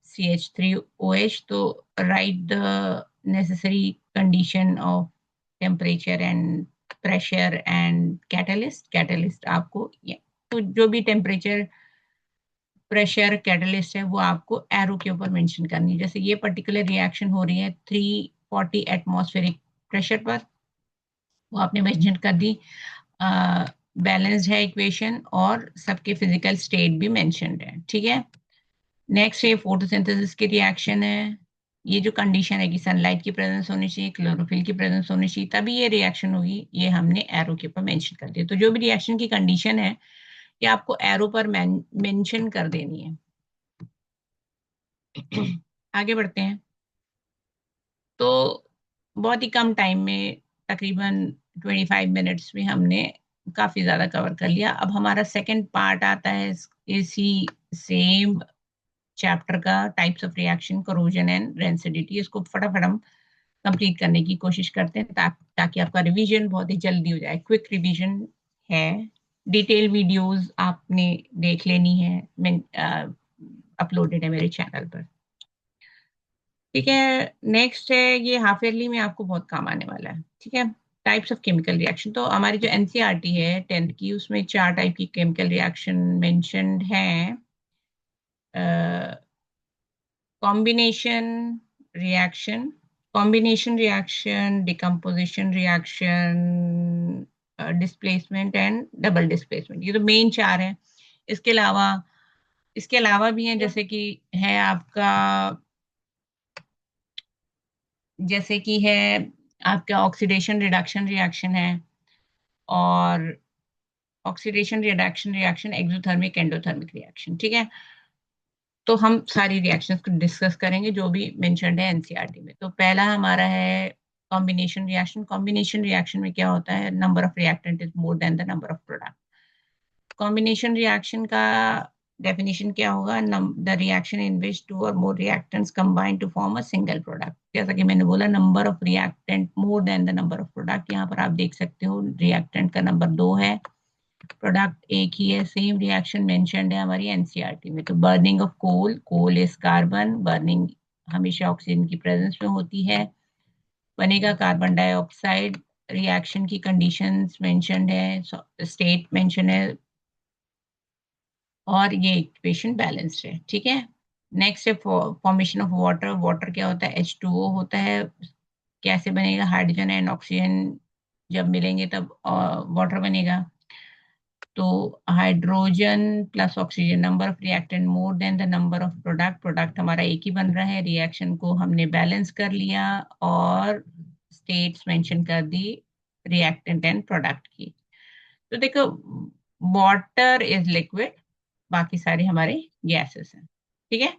CH3OH। तो right the necessary condition of temperature and pressure and catalyst. Catalyst आपको तो जो भी टेम्परेचर, प्रेशर, कैटलिस्ट है वो आपको एरो के ऊपर मेंशन करनी है। जैसे ये पर्टिकुलर रिएक्शन हो रही है 340 एटमॉस्फेरिक प्रेशर पर, वो आपने मेंशन कर दी। बैलेंस्ड है इक्वेशन और सबके फिजिकल स्टेट भी मेंशन्ड है। ठीक है, नेक्स्ट ये फोटोसिंथेसिस की रिएक्शन है। ये जो कंडीशन है कि सनलाइट की प्रेजेंस होनी चाहिए, क्लोरोफिल की प्रेजेंस होनी चाहिए, तभी ये रिएक्शन होगी, ये हमने एरो के ऊपर मेंशन कर दिया। तो जो भी रिएक्शन की कंडीशन है ये आपको एरो पर मेंशन कर देनी है। आगे बढ़ते हैं। तो बहुत ही कम टाइम में, तकरीबन 25 मिनट्स में हमने काफी ज्यादा कवर कर लिया। अब हमारा सेकंड पार्ट आता है इसी सेम चैप्टर का, types of reaction, corrosion and rancidity. इसको फटाफट हम कंप्लीट करने की कोशिश करते हैं ताकि आपका रिवीजन बहुत ही जल्दी हो जाए। क्विक रिवीजन है, डिटेल वीडियोस आपने देख लेनी है, मैं अपलोडेड है मेरे चैनल पर। ठीक है, नेक्स्ट है, ये हाफ ईयरली में आपको बहुत काम आने वाला है। ठीक है, टाइप्स ऑफ केमिकल रिएक्शन। तो हमारी जो एनसीईआरटी है 10th की, उसमें 4 टाइप की केमिकल रिएक्शन मेंशन्ड हैं। Combination reaction, combination reaction, decomposition reaction, displacement and double displacement. ये तो मेन 4 हैं। इसके अलावा, इसके अलावा भी हैं, जैसे कि है आपका, जैसे कि है आपका ऑक्सीडेशन रिडक्शन रिएक्शन है, और oxidation reduction reaction, exothermic, endothermic reaction. ठीक है, तो हम सारी रिएक्शंस को डिस्कस करेंगे जो भी मेंशन्ड है एनसीईआरटी में। तो पहला हमारा है कॉम्बिनेशन रिएक्शन। कॉम्बिनेशन रिएक्शन में क्या होता है, number of reactant is more than the number of product. Combination reaction का डेफिनेशन क्या होगा, the reaction in which two or more reactants combine to form a single product. जैसा कि मैंने बोला, number of reactant more than the number of product. यहाँ पर आप देख सकते हो रिएक्टेंट का नंबर 2 है, प्रोडक्ट एक ही है। सेम रिएक्शन मेंशन्ड है हमारी एनसीईआरटी में। तो burning of coal, coal is carbon, burning हमेशा ऑक्सीजन की प्रेजेंस में होती है, बनेगा कार्बन डाइऑक्साइड। रिएक्शन की कंडीशंस मेंशन्ड है, स्टेट मेंशन है, और ये इक्वेशन बैलेंस्ड है। ठीक है, नेक्स्ट है फॉर्मेशन ऑफ वाटर। वाटर क्या होता है, H2O होता है। कैसे बनेगा, हाइड्रोजन एंड ऑक्सीजन जब मिलेंगे तब वाटर बनेगा। तो hydrogen plus oxygen, number of reactant more than the number of product. Product हमारा एक ही बन रहा है, रिएक्शन को हमने बैलेंस कर लिया और स्टेट्स मेंशन कर दी रिएक्टेंट एंड प्रोडक्ट की। तो देखो, वाटर इज लिक्विड, बाकी सारे हमारे गैसेस हैं। ठीक है,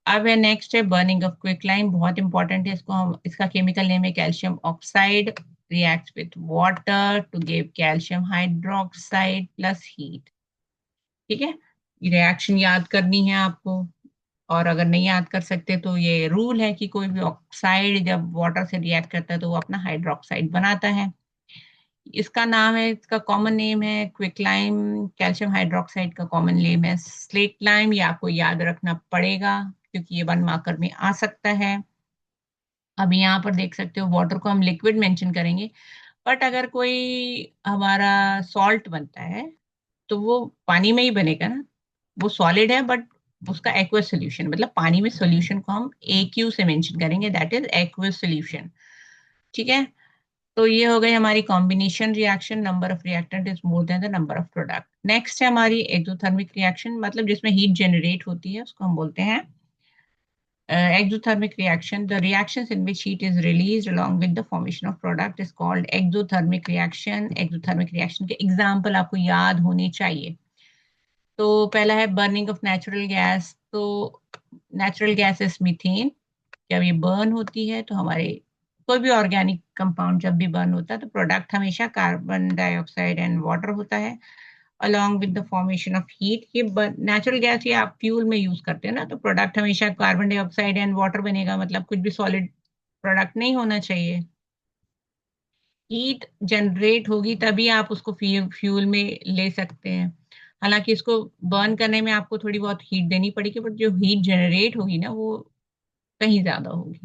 अब है नेक्स्ट है बर्निंग ऑफ क्विकलाइम। बहुत इंपॉर्टेंट है, इसको हम, इसका केमिकल नेम है calcium oxide. Reacts with water to give calcium hydroxide plus heat. ठीक है, ये रिएक्शन याद करनी है आपको, और अगर नहीं याद कर सकते तो ये रूल है कि कोई भी ऑक्साइड जब वाटर से रिएक्ट करता है तो वो अपना हाइड्रोक्साइड बनाता है। इसका नाम है, इसका कॉमन नेम है क्विकलाइम। कैल्शियम हाइड्रोक्साइड का कॉमन नेम है स्लेट लाइम। ये आपको याद रखना पड़ेगा क्योंकि ये 1 मार्कर में आ सकता है। अब यहाँ पर देख सकते हो वाटर को हम लिक्विड मेंशन करेंगे, बट अगर कोई हमारा सॉल्ट बनता है तो वो पानी में ही बनेगा ना, वो सॉलिड है बट उसका एक्वस सोल्यूशन, मतलब पानी में सोल्यूशन को हम AQ से मेंशन करेंगे, दैट इज एक्वस सोल्यूशन। ठीक है, तो ये हो गई हमारी combination reaction, number of reactant is more than the number of product. Next है हमारी एक्सोथर्मिक रिएक्शन, मतलब जिसमें हीट जनरेट होती है, उसको हम बोलते हैं exothermic reaction, the reactions in which heat is released along with the formation of product is called exothermic reaction. exothermic reaction के example आपको याद होने चाहिए. तो पहला है बर्निंग ऑफ नेचुरल गैस. तो नेचुरल गैस इज मीथेन. जब ये बर्न होती है तो हमारे कोई भी ऑर्गेनिक कंपाउंड जब भी बर्न होता है तो प्रोडक्ट हमेशा कार्बन डाइऑक्साइड एंड वाटर होता है along with the formation of heat. ये नेचुरल गैस ये आप फ्यूल में यूज करते हैं ना, तो प्रोडक्ट हमेशा कार्बन डाइऑक्साइड एंड वाटर बनेगा, मतलब कुछ भी सॉलिड प्रोडक्ट नहीं होना चाहिए. हीट जनरेट होगी तभी आप उसको फ्यूल में ले सकते हैं. हालांकि इसको बर्न करने में आपको थोड़ी बहुत हीट देनी पड़ेगी, बट जो हीट जनरेट होगी ना वो कहीं ज्यादा होगी.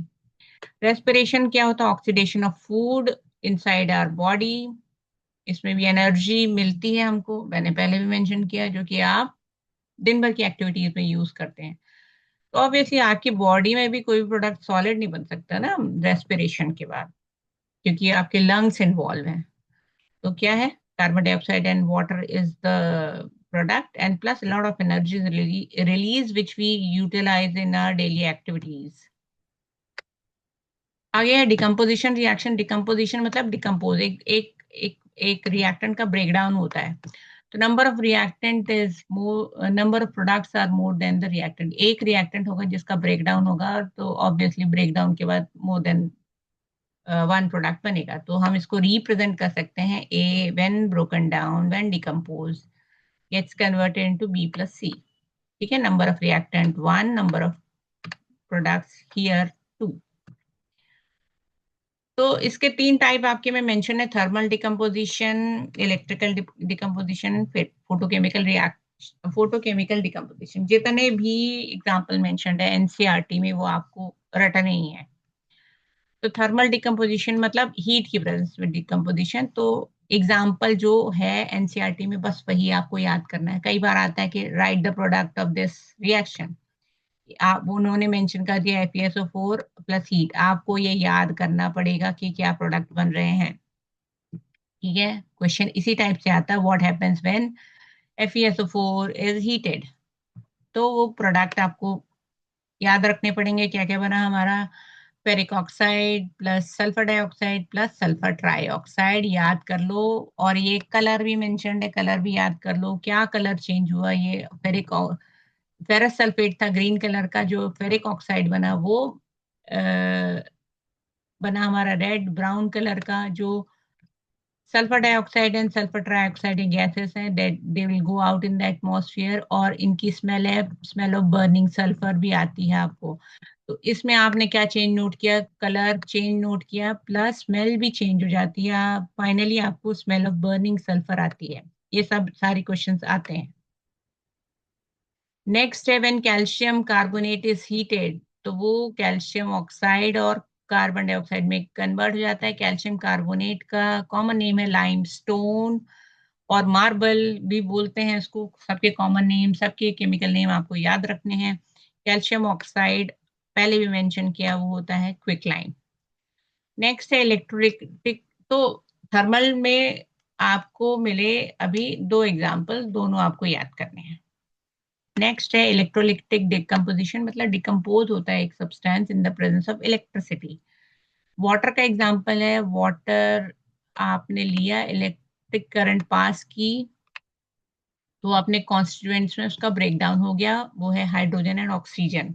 रेस्पिरेशन क्या होता है? Oxidation of food inside our body. इसमें भी एनर्जी मिलती है हमको, मैंने पहले भी मेंशन किया, जो कि आप दिन भर की एक्टिविटीज में यूज करते हैं. तो ऑब्वियसली आपकी बॉडी में भी कोई भी प्रोडक्ट सॉलिड नहीं बन सकता ना रेस्पिरेशन के बाद, क्योंकि आपके लंग्स इन्वॉल्व हैं. तो क्या है? Carbon dioxide and water is the product and plus a lot of energy is release which we utilize in our daily activities. आगे है डिकम्पोजिशन रिएक्शन. डिकम्पोजिशन मतलब डिकम्पोज, एक रिएक्टेंट का ब्रेकडाउन होता है. तो number of reactant is more, number of products are more than the reactant. एक reactant होगा जिसका ब्रेकडाउन होगा, तो ऑब्वियसली ब्रेकडाउन के बाद मोर देन वन प्रोडक्ट बनेगा. तो हम इसको रिप्रेजेंट कर सकते हैं A when broken down when decompose gets converted into B plus C. ठीक है, number of reactant 1, number of products here 2. तो इसके 3 टाइप आपके में मेंशन है: थर्मल डिकम्पोजिशन, इलेक्ट्रिकल डिकम्पोजिशन, फिर फोटोकेमिकल डिकम्पोजिशन. जितने भी एग्जांपल मेंशन्ड है एनसीईआरटी में वो आपको रटने ही है. तो थर्मल डिकम्पोजिशन मतलब हीट की प्रेजेंस में डिकम्पोजिशन. तो एग्जाम्पल जो है एनसीईआरटी में बस वही आपको याद करना है. कई बार आता है कि right the product of this reaction, आप उन्होंने मेंशन कर दिया FeSO4 प्लस हीट. आपको ये याद करना पड़ेगा कि क्या प्रोडक्ट बन रहे हैं. ठीक है, क्वेश्चन इसी टाइप से आता है, what happens when FeSO4 is heated. तो वो प्रोडक्ट आपको याद रखने पड़ेंगे. क्या क्या बना हमारा? Ferric oxide plus sulphur dioxide plus sulphur trioxide. याद कर लो. और ये कलर भी मेंशन्ड है, कलर भी याद कर लो. क्या कलर चेंज हुआ? ये फेरस सल्फेट था ग्रीन कलर का, जो फेरिक ऑक्साइड बना वो बना हमारा रेड ब्राउन कलर का. जो sulphur dioxide and sulphur trioxide gases हैं, that they will go out in the atmosphere, और इनकी स्मेल है, स्मेल ऑफ बर्निंग सल्फर भी आती है आपको. तो इसमें आपने क्या चेंज नोट किया? कलर चेंज नोट किया, प्लस स्मेल भी चेंज हो जाती है. फाइनली आपको स्मेल ऑफ बर्निंग सल्फर आती है. ये सब सारे क्वेश्चंस आते हैं. नेक्स्ट है when calcium carbonate is heated. तो वो कैल्शियम ऑक्साइड और कार्बन डाइऑक्साइड में कन्वर्ट हो जाता है. कैल्शियम कार्बोनेट का कॉमन नेम है लाइमस्टोन, और मार्बल भी बोलते हैं इसको. सबके कॉमन नेम, सबके केमिकल नेम आपको याद रखने हैं. कैल्शियम ऑक्साइड पहले भी मेंशन किया, वो होता है क्विकलाइन. नेक्स्ट है इलेक्ट्रोलिटिक. तो थर्मल में आपको मिले अभी 2 एग्जाम्पल, दोनों आपको याद करने हैं. नेक्स्ट है इलेक्ट्रोलिटिक डिकम्पोजिशन, मतलब डिकम्पोज होता है एक substance in the presence of electricity. Water का एग्जांपल है. वाटर आपने लिया, इलेक्ट्रिक करंट पास की, तो अपने कॉन्स्टिट्यूएंट्स में उसका ब्रेकडाउन हो गया, वो है हाइड्रोजन एंड ऑक्सीजन.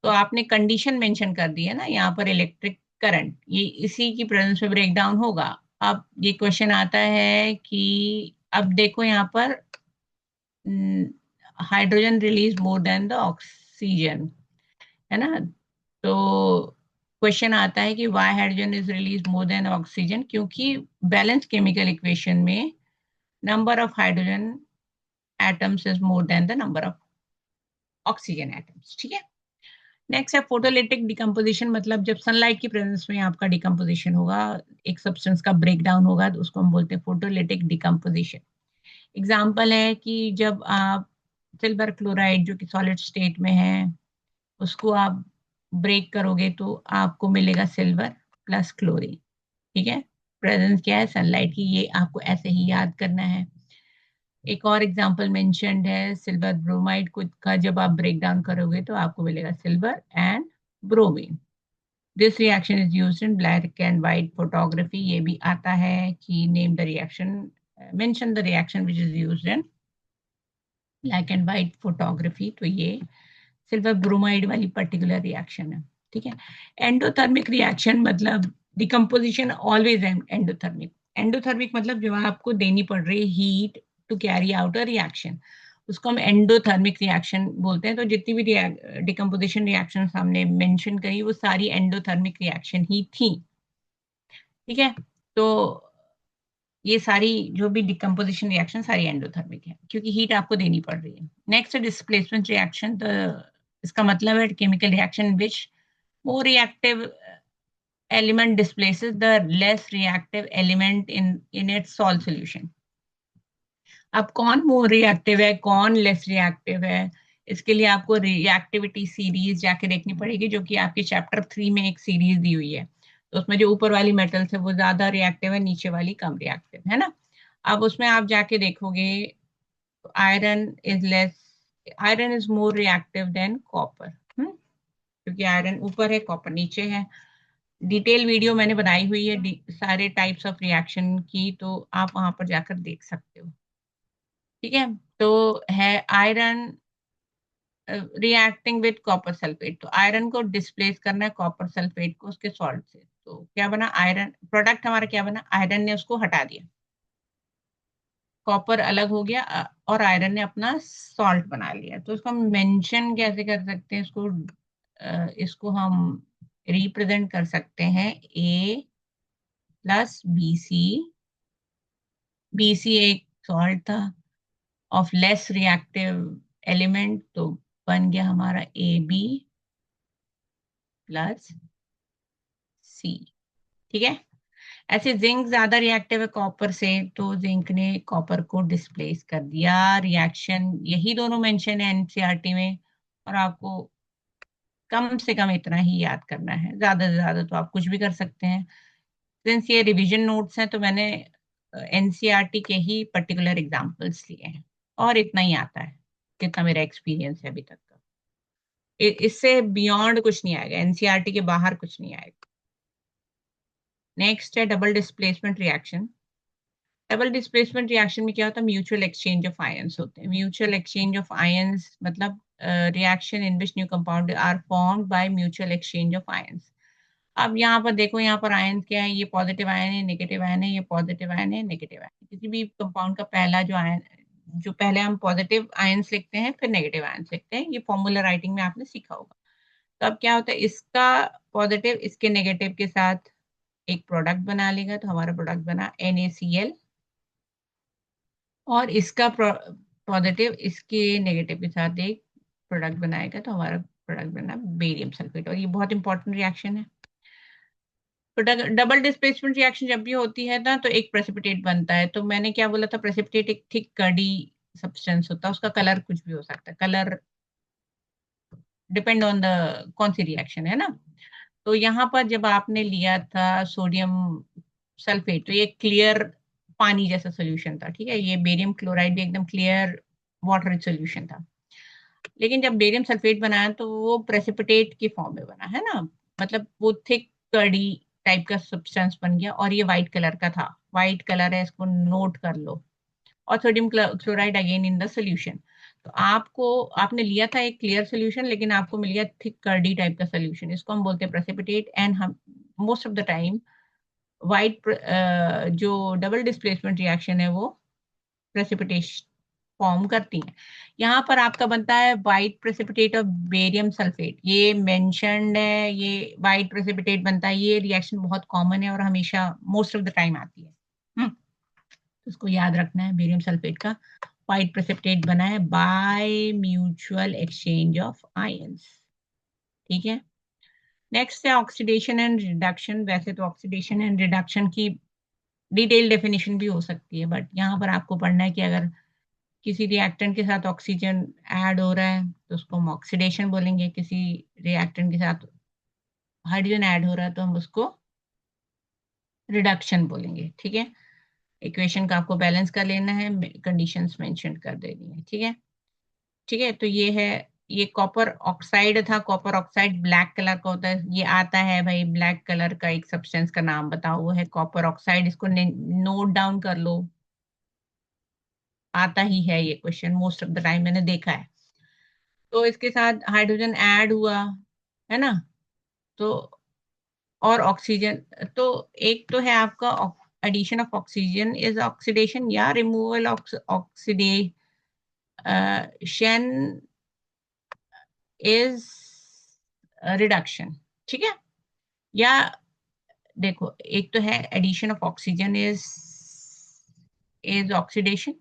तो आपने कंडीशन मेंशन कर दी है ना यहाँ पर, इलेक्ट्रिक करंट ये इसी की प्रेजेंस में ब्रेकडाउन होगा. अब ये क्वेश्चन आता है कि अब देखो यहाँ पर hydrogen release more than the oxygen, है ना. तो क्वेश्चन आता है कि Y hydrogen is release more than oxygen, क्योंकि बैलेंस केमिकल इक्वेशन में number of hydrogen atoms is more than the number of oxygen atoms. ठीक है. नेक्स्ट है फोटोलिटिक डिकम्पोजिशन, मतलब जब सनलाइट की प्रेजेंस में आपका डिकम्पोजिशन होगा, एक सब्सटेंस का ब्रेकडाउन होगा, तो उसको हम बोलते हैं फोटोलिटिक डिकम्पोजिशन. एग्जाम्पल है कि जब आप सिल्वर क्लोराइड जो कि सॉलिड स्टेट में है, उसको आप ब्रेक करोगे तो आपको मिलेगा सिल्वर प्लस क्लोरीन. ठीक है, प्रेजेंस क्या है? सनलाइट की. ये आपको ऐसे ही याद करना है. एक और एग्जांपल मेंशन्ड है सिल्वर ब्रोमाइड का, जब आप ब्रेक डाउन करोगे तो आपको मिलेगा silver and bromine. This reaction is used in black and white photography. ये भी आता है कि name the reaction, mention the reaction which is used in black and white photography. तो ये सिल्वर ब्रोमाइड वाली पर्टिकुलर रिएक्शन है, ठीक है। एंडोथर्मिक रिएक्शन मतलब डिकम्पोजिशन ऑलवेज एंडोथर्मिक। एंडोथर्मिक मतलब जो आपको देनी पड़ रही है heat to carry out a reaction, उसको हम एंडोथर्मिक रिएक्शन बोलते हैं। तो जितनी भी डिकम्पोजिशन रिएक्शन हमने मेंशन करी वो सारी एंडोथर्मिक रिएक्शन ही थी, ठीक है। तो ये सारी जो भी डिकम्पोजिशन रिएक्शन सारी एंडोथर्मिक है क्योंकि हीट आपको देनी पड़ रही है। नेक्स्ट डिस्प्लेसमेंट रिएक्शन, तो इसका मतलब है chemical reaction which more reactive element displaces the less reactive element in its salt solution। अब कौन मोर रिएक्टिव है कौन लेस रिएक्टिव है, इसके लिए आपको रिएक्टिविटी सीरीज जाके देखनी पड़ेगी, जो कि आपके चैप्टर 3 में एक सीरीज दी हुई है। तो उसमें जो ऊपर वाली मेटल्स है वो ज्यादा रिएक्टिव है, नीचे वाली कम रिएक्टिव है ना। अब उसमें आप जाके देखोगे iron is less, iron is more reactive than copper, क्योंकि आयरन ऊपर है कॉपर नीचे है। डिटेल वीडियो मैंने बनाई हुई है सारे टाइप्स ऑफ रिएक्शन की, तो आप वहां पर जाकर देख सकते हो, ठीक है। तो है iron reacting with copper sulphate, तो आयरन को डिस्प्लेस करना है कॉपर सल्फेट को उसके सॉल्ट से। तो क्या बना, आयरन प्रोडक्ट हमारा क्या बना, आयरन ने उसको हटा दिया, कॉपर अलग हो गया और आयरन ने अपना सॉल्ट बना लिया। तो उसको हम मेंशन कैसे कर सकते हैं, इसको हम रिप्रेजेंट कर सकते हैं A plus B C. B C एक सॉल्ट था ऑफ लेस रिएक्टिव एलिमेंट, तो बन गया हमारा ए बी प्लस सी, ठीक है। ऐसे जिंक ज्यादा रिएक्टिव है कॉपर से, तो जिंक ने कॉपर को डिस्प्लेस कर दिया। रिएक्शन यही दोनों मेंशन है एनसीईआरटी में, और आपको कम से कम इतना ही याद करना है, ज्यादा से ज्यादा तो आप कुछ भी कर सकते हैं। सिंस ये रिवीजन नोट्स हैं तो मैंने एनसीईआरटी के ही पर्टिकुलर एग्जांपल्स लिए हैं, और इतना ही आता है जितना मेरा एक्सपीरियंस है अभी तक का। इससे बियॉन्ड कुछ नहीं आएगा, एनसीईआरटी के बाहर कुछ नहीं आएगा। नेक्स्ट है double displacement reaction. Double displacement reaction में क्या होता है, म्यूचुअल एक्सचेंज ऑफ आयंस होते हैं। म्यूचुअल एक्सचेंज ऑफ आयंस मतलब reaction in which new compound are formed by mutual exchange of ions. अब यहाँ पर देखो, यहाँ पर आयन क्या है, ये पॉजिटिव आयन है नेगेटिव आयन है, ये पॉजिटिव आयन है नेगेटिव आयन। किसी भी कंपाउंड का पहला जो आयन, जो पहले हम पॉजिटिव आयंस लिखते हैं फिर नेगेटिव आयंस लिखते हैं, ये फॉर्मूला राइटिंग में आपने सीखा होगा। तो अब क्या होता है, इसका पॉजिटिव इसके नेगेटिव के साथ एक प्रोडक्ट बना लेगा, तो हमारा प्रोडक्ट बना NaCl, और इसका पॉजिटिव इसके नेगेटिव के साथ एक प्रोडक्ट बनाएगा, तो हमारा प्रोडक्ट बना बेरियम सल्फेट। और ये बहुत इंपॉर्टेंट रिएक्शन है। तो डबल डिस्प्लेसमेंट रिएक्शन जब भी होती है ना, तो एक प्रेसिपिटेट बनता है। तो मैंने क्या बोला था, प्रेसिपिटेट एक थिक कर्डी सब्सटेंस होता है, उसका कलर कुछ भी हो सकता है, कलर डिपेंड ऑन द कौन सी रिएक्शन है ना। तो यहाँ पर जब आपने लिया था सोडियम सल्फेट, तो ये क्लियर पानी जैसा सोल्यूशन था, ठीक है। ये बेरियम क्लोराइड भी एकदम क्लियर वाटर रिच सोल्यूशन था। लेकिन जब बेरियम सल्फेट बनाया तो वो प्रेसिपिटेट की फॉर्म में बना है ना, मतलब वो थिक कर्डी टाइप का सब्सटेंस बन गया, और ये व्हाइट कलर का था। व्हाइट कलर है, इसको नोट कर लो। और sodium chloride again in the solution. तो आपने लिया था एक क्लियर सोल्यूशन, लेकिन आपको मिल गया थिक कर्डी टाइप का सोल्यूशन, इसको हम बोलते हैं प्रेसिपिटेट। एंड हम most of the time white जो डबल डिस्प्लेसमेंट रिएक्शन है वो प्रेसिपिटेशन फॉर्म करती हैं। यहाँ पर आपका बनता है white precipitate of barium sulphate, ये मेंशन्ड है, ये व्हाइट प्रेसिपिटेट बनता है। ये रिएक्शन बहुत कॉमन है और हमेशा मोस्ट ऑफ द टाइम आती है। उसको याद रखना है, बेरियम सल्फेट का व्हाइट प्रेसिपिटेट बना है bye mutual exchange of ions, ठीक है। नेक्स्ट है ऑक्सीडेशन एंड रिडक्शन। वैसे तो ऑक्सीडेशन एंड रिडक्शन की डिटेल डेफिनेशन भी हो सकती है, बट यहाँ पर आपको पढ़ना है कि अगर किसी रिएक्टेंट के साथ ऑक्सीजन ऐड हो रहा है तो उसको हम ऑक्सीडेशन बोलेंगे, किसी रिएक्टेंट के साथ हाइड्रोजन ऐड हो रहा है तो हम उसको रिडक्शन बोलेंगे, ठीक है। इक्वेशन का आपको बैलेंस कर लेना है, कंडीशंस मेंशन कर देनी है। ठीक है, ठीक है। तो ये है, ये कॉपर ऑक्साइड था। कॉपर ऑक्साइड ब्लैक कलर का होता है। ये आता है भाई, ब्लैक कलर का एक सब्सटेंस का नाम बताओ, वो है कॉपर ऑक्साइड। इसको नोट डाउन कर लो, आता ही है ये question most of the time, मैंने देखा है। तो इसके साथ हाइड्रोजन ऐड हुआ, है ना। तो और ऑक्सीजन, तो एक तो है आपका addition of oxygen is oxidation, या रिमूवल ऑक्सीडेशन इज रिडक्शन। ठीक है, या देखो, एक तो है addition of oxygen is oxidation,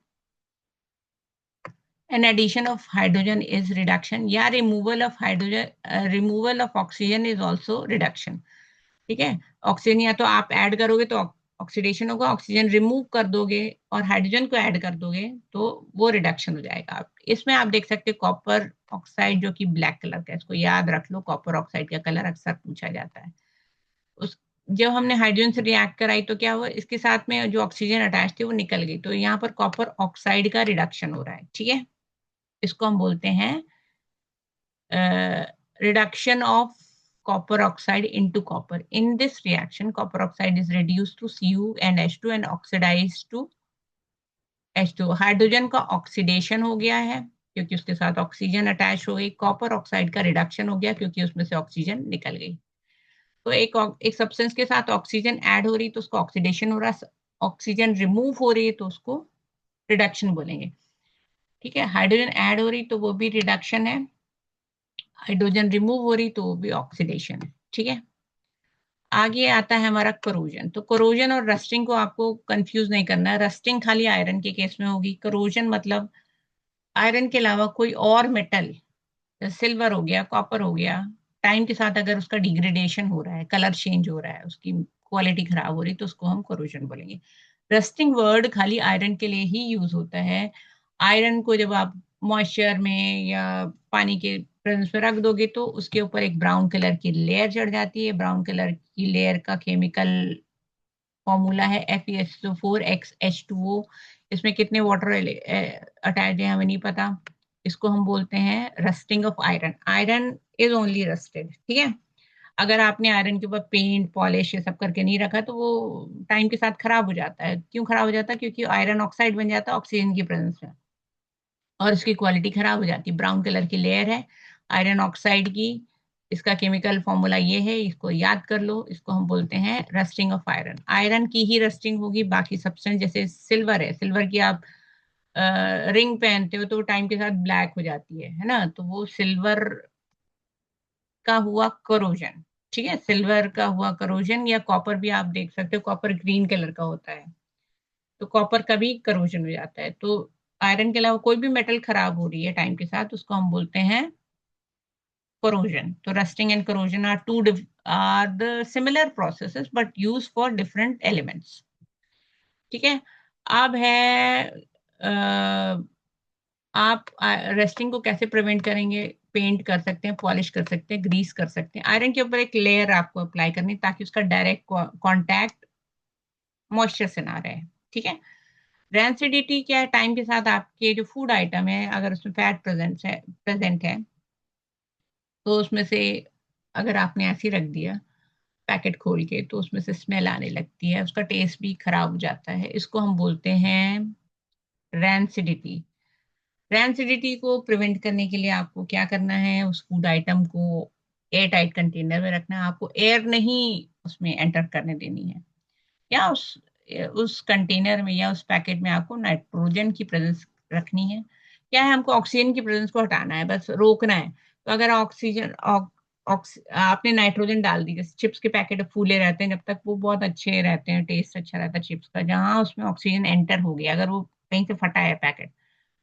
an addition of hydrogen is reduction, या removal of hydrogen, removal of oxygen is also reduction. ठीक है, ऑक्सीजन या तो आप ऐड करोगे तो ऑक्सीडेशन होगा, ऑक्सीजन रिमूव कर दोगे और हाइड्रोजन को ऐड कर दोगे तो वो रिडक्शन हो जाएगा। आप इसमें आप देख सकते हो कॉपर ऑक्साइड जो कि ब्लैक कलर का है, इसको याद रख लो, कॉपर ऑक्साइड का कलर अक्सर पूछा जाता है। उस जब हमने हाइड्रोजन से रिएक्ट कराई तो क्या हुआ, इसके साथ में जो ऑक्सीजन अटैच थी वो निकल गई, तो यहाँ पर कॉपर ऑक्साइड का रिडक्शन हो रहा है। ठीक है, इसको हम बोलते हैं reduction of copper oxide into copper. In this reaction, copper oxide is reduced to Cu and H2 and oxidized to H2। Hydrogen का ऑक्सीडेशन हो गया है क्योंकि उसके साथ ऑक्सीजन अटैच हो गई, कॉपर ऑक्साइड का रिडक्शन हो गया क्योंकि उसमें से ऑक्सीजन निकल गई। तो एक सब्सटेंस के साथ ऑक्सीजन ऐड हो रही तो उसको ऑक्सीडेशन हो रहा है, ऑक्सीजन रिमूव हो रही है तो उसको रिडक्शन बोलेंगे। ठीक है, हाइड्रोजन ऐड हो रही तो वो भी रिडक्शन है, हाइड्रोजन रिमूव हो रही तो वो भी ऑक्सीडेशन है। ठीक है, आगे आता है हमारा करोजन। तो करोजन और रस्टिंग को आपको कंफ्यूज नहीं करना है। रस्टिंग खाली आयरन के केस में होगी, करोजन मतलब आयरन के अलावा कोई और मेटल, सिल्वर हो गया, कॉपर हो गया, टाइम के साथ अगर उसका डिग्रेडेशन हो रहा है, कलर चेंज हो रहा है, उसकी क्वालिटी खराब हो रही है, तो उसको हम करोजन बोलेंगे। रस्टिंग वर्ड खाली आयरन के लिए ही यूज होता है। आयरन को जब आप मॉइस्चर में या पानी के प्रेजेंस में रख दोगे तो उसके ऊपर एक ब्राउन कलर की लेयर चढ़ जाती है। ब्राउन कलर की लेयर का केमिकल फॉर्मूला है FeSO4 X H2O। इसमें कितने वाटर अटैच है हमें नहीं पता। इसको हम बोलते हैं rusting of iron. Iron is only rusted. ठीक है, अगर आपने आयरन के ऊपर पेंट पॉलिश ये सब करके नहीं रखा तो वो टाइम के साथ खराब हो जाता है। क्यों खराब हो जाता है? क्योंकि आयरन ऑक्साइड बन जाता है ऑक्सीजन की प्रेजेंस में और इसकी क्वालिटी खराब हो जाती है। ब्राउन कलर की लेयर है आयरन ऑक्साइड की, इसका केमिकल फॉर्मूला ये है, इसको याद कर लो। इसको हम बोलते हैं रस्टिंग ऑफ आयरन। आयरन की ही रस्टिंग होगी, बाकी सब्सटेंस जैसे सिल्वर है, सिल्वर की आप रिंग पहनते हो तो टाइम के साथ ब्लैक हो जाती है ना, तो वो सिल्वर का हुआ करोजन। ठीक है, सिल्वर का हुआ करोजन। या कॉपर भी आप देख सकते हो, कॉपर ग्रीन कलर का होता है, तो कॉपर का भी करोजन हो जाता है। तो आयरन के अलावा कोई भी मेटल खराब हो रही है टाइम के साथ, उसको हम बोलते हैं corrosion। तो rusting and corrosion are are the similar processes but used for different elements। ठीक है, अब है आप रस्टिंग को कैसे प्रिवेंट करेंगे? पेंट कर सकते हैं, पॉलिश कर सकते हैं, ग्रीस कर सकते हैं। आयरन के ऊपर एक लेयर आपको अप्लाई करनी है ताकि उसका डायरेक्ट कांटेक्ट मॉइस्चर से ना रहे। ठीक है, रेंसिडिटी क्या है? टाइम के साथ आपके जो फूड आइटम है अगर उसमें फैट प्रेजेंट है तो उसमें से अगर आपने ऐसे ही रख दिया पैकेट खोल के तो उसमें से स्मेल आने लगती है, उसका टेस्ट भी खराब हो जाता है। इसको हम बोलते हैं रैंसिडिटी। रैंसिडिटी को प्रिवेंट करने के लिए आपको क्या करना है? उस फूड आइटम को एयर टाइट कंटेनर में रखना है। आपको एयर नहीं उसमें एंटर करने देनी है, या उस कंटेनर में या उस पैकेट में आपको नाइट्रोजन की प्रेजेंस रखनी है। क्या है, हमको ऑक्सीजन की प्रेजेंस को हटाना है, बस रोकना है। तो अगर आपने नाइट्रोजन डाल दी, जैसे चिप्स के पैकेट फूले रहते हैं जब तक वो बहुत अच्छे रहते हैं, टेस्ट अच्छा रहता है चिप्स का, जहां उसमें ऑक्सीजन एंटर हो गया अगर वो कहीं से फटा है पैकेट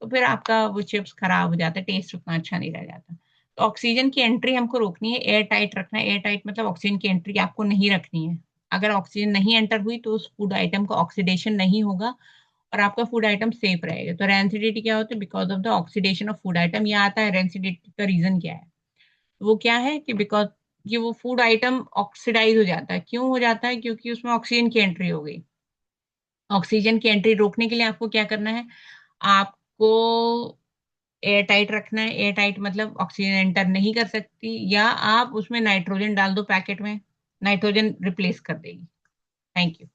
तो फिर आपका वो चिप्स खराब हो जाता है, टेस्ट उतना अच्छा नहीं रह जाता। तो ऑक्सीजन की एंट्री हमको रोकनी है, एयर टाइट रखना है। एयर टाइट मतलब ऑक्सीजन की एंट्री आपको नहीं रखनी है। अगर ऑक्सीजन नहीं एंटर हुई तो उस फूड आइटम का ऑक्सीडेशन नहीं होगा और आपका फूड आइटम सेफ रहेगा। तो रेंसिडिटी क्या होता है? Because of the oxidation of food item. ये आता है रेंसिडिटी का रीजन क्या है? वो क्या है कि बिकॉज ये वो फूड आइटम ऑक्सीडाइज हो जाता है। क्यों हो जाता है? क्योंकि उसमें ऑक्सीजन की एंट्री हो गई ऑक्सीजन की एंट्री रोकने के लिए आपको क्या करना है? आपको एयर टाइट रखना है। एयर टाइट मतलब ऑक्सीजन एंटर नहीं कर सकती, या आप उसमें नाइट्रोजन डाल दो पैकेट में, नाइट्रोजन रिप्लेस कर देगी। Thank you.